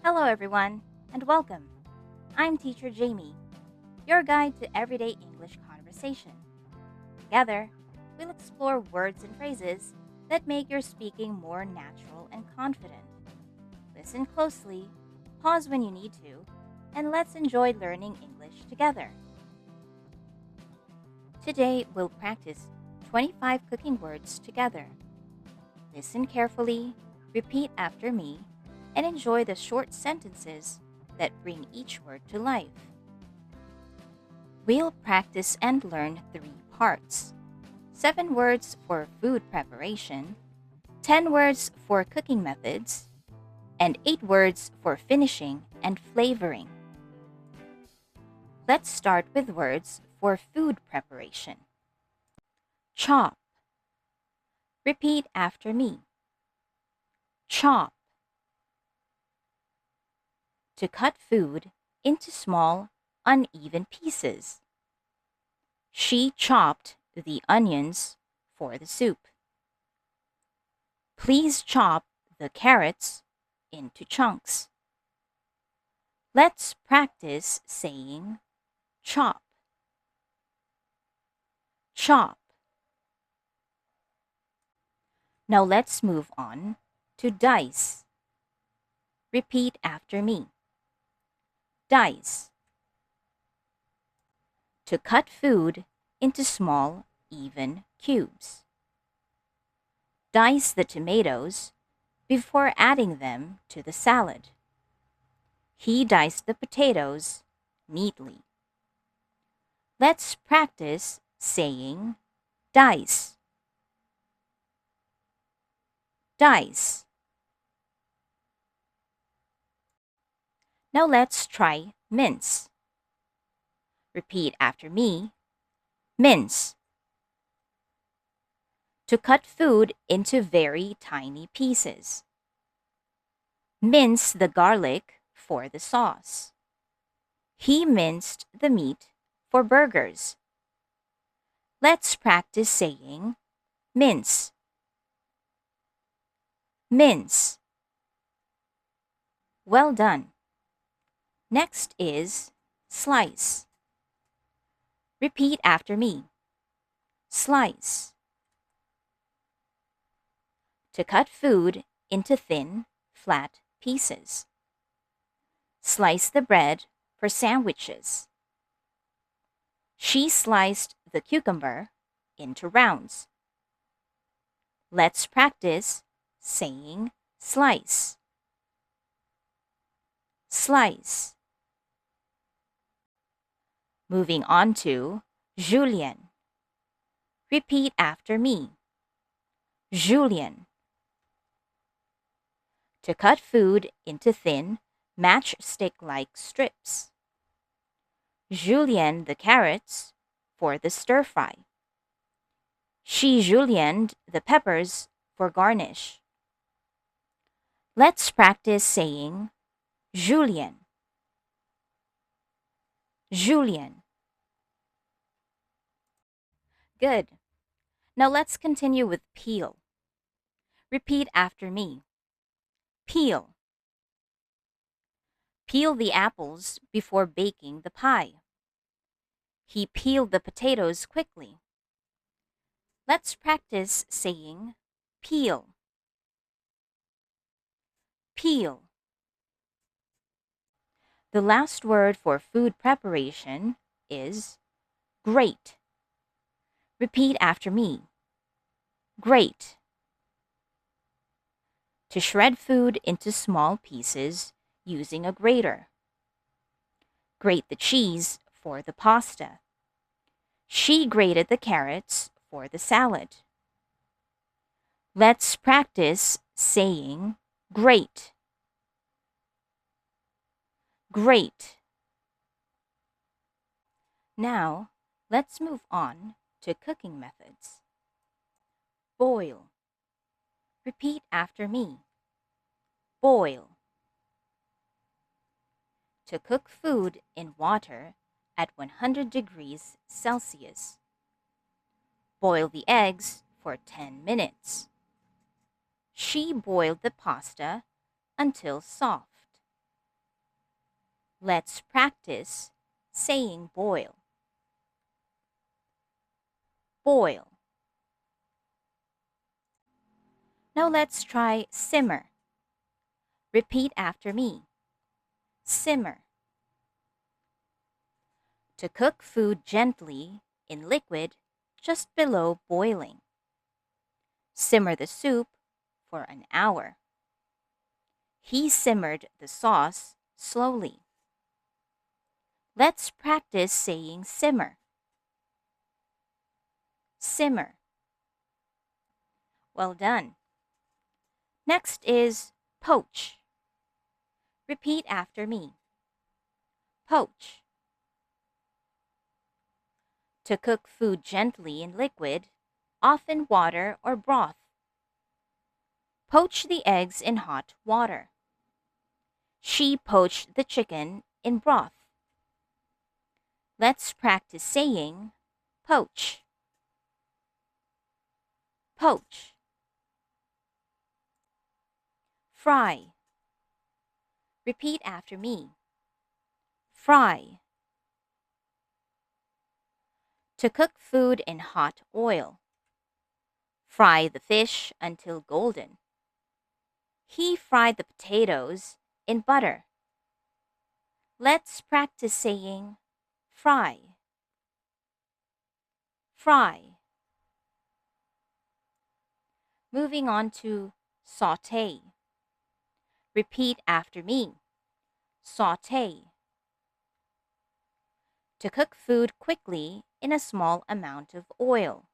Hello, everyone, and welcome. I'm Teacher Jamie, your guide to everyday English conversation. Together, we'll explore words and phrases that make your speaking more natural and confident. Listen closely, pause when you need to, and let's enjoy learning English together. Today, we'll practice 25 cooking words together. Listen carefully, repeat after me, and enjoy the short sentences that bring each word to life. We'll practice and learn 3 parts: 7 words for food preparation, 10 words for cooking methods, and 8 words for finishing and flavoring. Let's start with words for food preparation. Chop. Repeat after me. Chop. To cut food into small, uneven pieces. She chopped the onions for the soup. Please chop the carrots into chunks. Let's practice saying chop. Chop. Now let's move on to dice. Repeat after me. Dice. To cut food into small, even cubes. Dice the tomatoes before adding them to the salad. He diced the potatoes neatly. Let's practice saying dice. Dice. Now let's try mince. Repeat after me. Mince. To cut food into very tiny pieces. Mince the garlic for the sauce. He minced the meat for burgers. Let's practice saying mince. Mince. Well done. Next is slice. Repeat after me. Slice. To cut food into thin, flat pieces. Slice the bread for sandwiches. She sliced the cucumber into rounds. Let's practice saying slice. Slice. Moving on to julienne. Repeat after me. Julienne. To cut food into thin, matchstick-like strips. Julienne the carrots for the stir-fry. She julienned the peppers for garnish. Let's practice saying julienne. Julienne. Good. Now let's continue with peel. Repeat after me. Peel. Peel the apples before baking the pie. He peeled the potatoes quickly. Let's practice saying peel. Peel. The last word for food preparation is grate. Repeat after me. Grate. To shred food into small pieces using a grater. Grate the cheese for the pasta. She grated the carrots for the salad. Let's practice saying grate. Grate. Now, let's move on to cooking methods. Boil. Repeat after me. Boil. To cook food in water at 100 degrees Celsius. Boil the eggs for 10 minutes. She boiled the pasta until soft. Let's practice saying boil. Boil. Now let's try simmer. Repeat after me. Simmer. To cook food gently in liquid just below boiling. Simmer the soup for an hour. He simmered the sauce slowly. Let's practice saying simmer. Simmer. Well done. Next is poach. Repeat after me. Poach. To cook food gently in liquid, often water or broth. Poach the eggs in hot water. She poached the chicken in broth. Let's practice saying poach. Poach. Fry. Repeat after me. Fry. To cook food in hot oil. Fry the fish until golden. He fried the potatoes in butter. Let's practice saying fry. Fry. Moving on to saute. Repeat after me. Saute. To cook food quickly in a small amount of oil.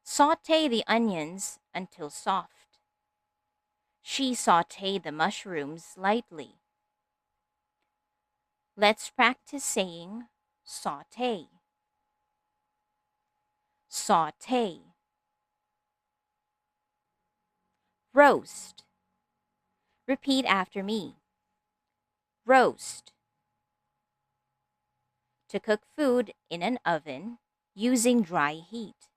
Saute the onions until soft. She sauteed the mushrooms lightly. Let's practice saying saute. Saute. Roast. Repeat after me. Roast. To cook food in an oven using dry heat.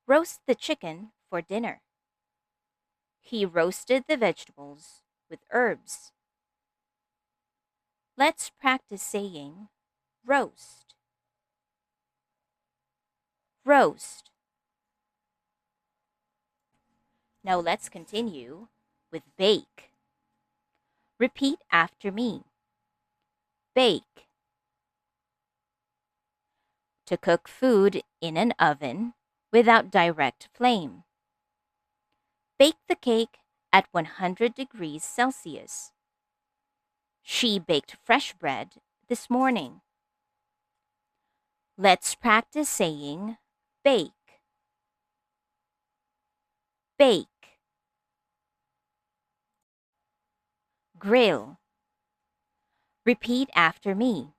Roast the chicken for dinner. He roasted the vegetables with herbs. Let's practice saying roast. Roast. Now let's continue with bake. Repeat after me. Bake. To cook food in an oven without direct flame. Bake the cake at 100 degrees Celsius. She baked fresh bread this morning. Let's practice saying bake. Bake. Grill. Repeat after me.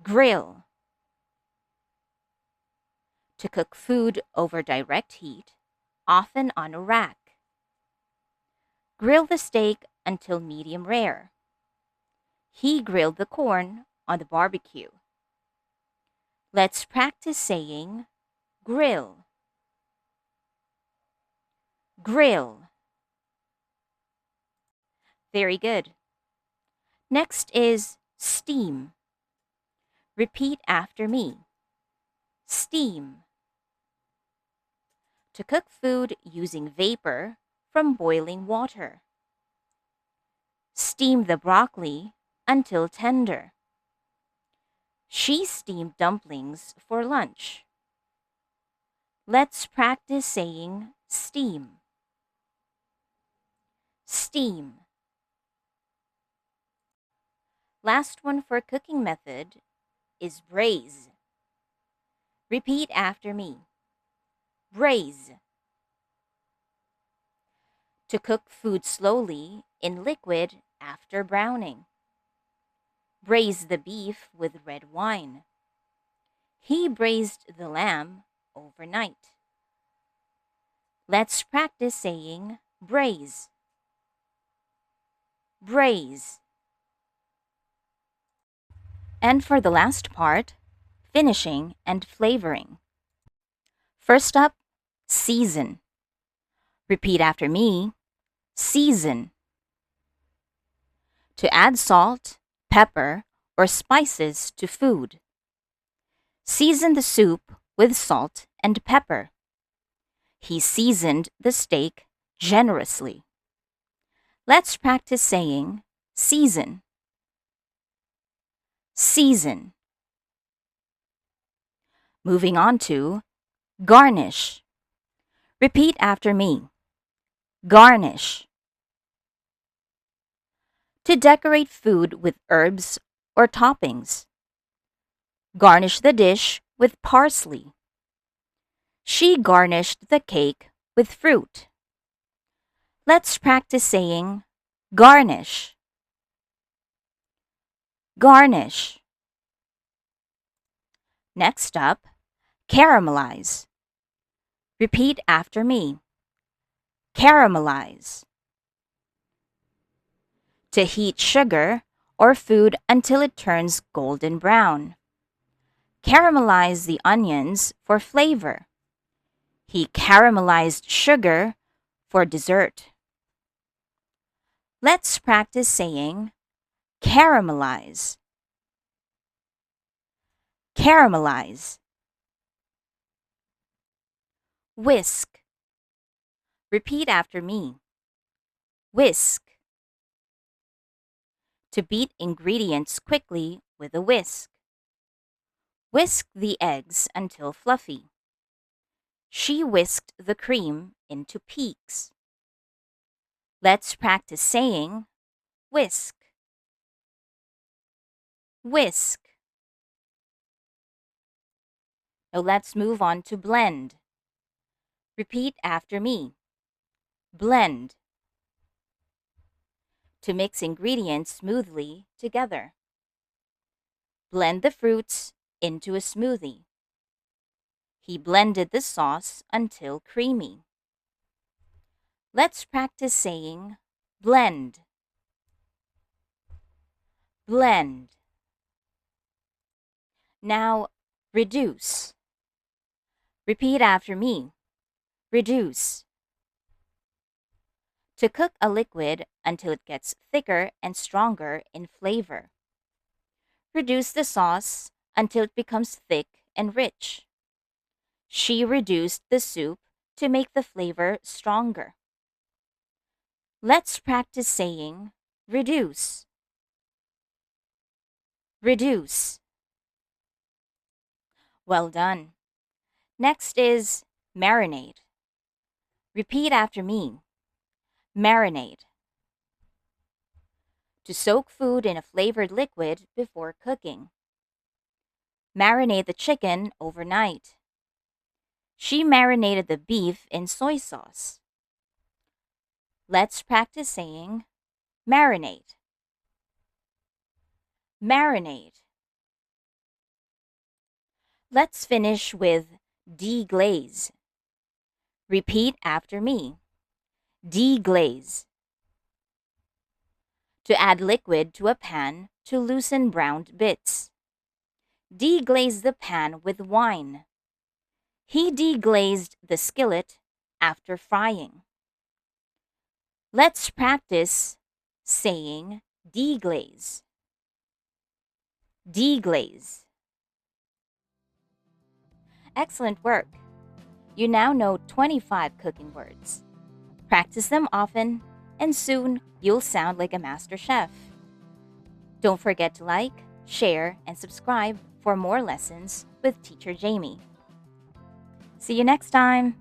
Grill. To cook food over direct heat, often on a rack. Grill the steak until medium rare. He grilled the corn on the barbecue. Let's practice saying grill. Grill. Very good. Next is steam. Repeat after me. Steam. To cook food using vapor from boiling water. Steam the broccoli until tender. She steamed dumplings for lunch. Let's practice saying steam. Steam. Last one for cooking method is braise. Repeat after me. Braise. To cook food slowly in liquid after browning. Braise the beef with red wine. He braised the lamb overnight. Let's practice saying braise. Braise. And for the last part, finishing and flavoring. First up, season. Repeat after me. Season. To add salt, pepper, or spices to food. Season the soup with salt and pepper. He seasoned the steak generously. Let's practice saying season. Season. Moving on to garnish. Repeat after me. Garnish. To decorate food with herbs or toppings. Garnish the dish with parsley. She garnished the cake with fruit. Let's practice saying garnish. Garnish. Next up, caramelize. Repeat after me. Caramelize. To heat sugar or food until it turns golden brown. Caramelize the onions for flavor. He caramelized sugar for dessert. Let's practice saying caramelize. Caramelize. Whisk. Repeat after me. Whisk. To beat ingredients quickly with a whisk. Whisk the eggs until fluffy. She whisked the cream into peaks. Let's practice saying whisk. Whisk. Now let's move on to blend. Repeat after me. Blend. To mix ingredients smoothly together. Blend the fruits into a smoothie. He blended the sauce until creamy. Let's practice saying blend. Blend. Now, reduce. Repeat after me. Reduce. To cook a liquid until it gets thicker and stronger in flavor. Reduce the sauce until it becomes thick and rich. She reduced the soup to make the flavor stronger. Let's practice saying reduce. Reduce. Well done. Next is marinate. Repeat after me. Marinate. To soak food in a flavored liquid before cooking. Marinate the chicken overnight. She marinated the beef in soy sauce. Let's practice saying marinate. Marinate. Let's finish with deglaze. Repeat after me. Deglaze. To add liquid to a pan to loosen browned bits. Deglaze the pan with wine. He deglazed the skillet after frying. Let's practice saying deglaze. Deglaze. Excellent work. You now know 25 cooking words. Practice them often, and soon you'll sound like a master chef. Don't forget to like, share, and subscribe for more lessons with Teacher Jamie. See you next time.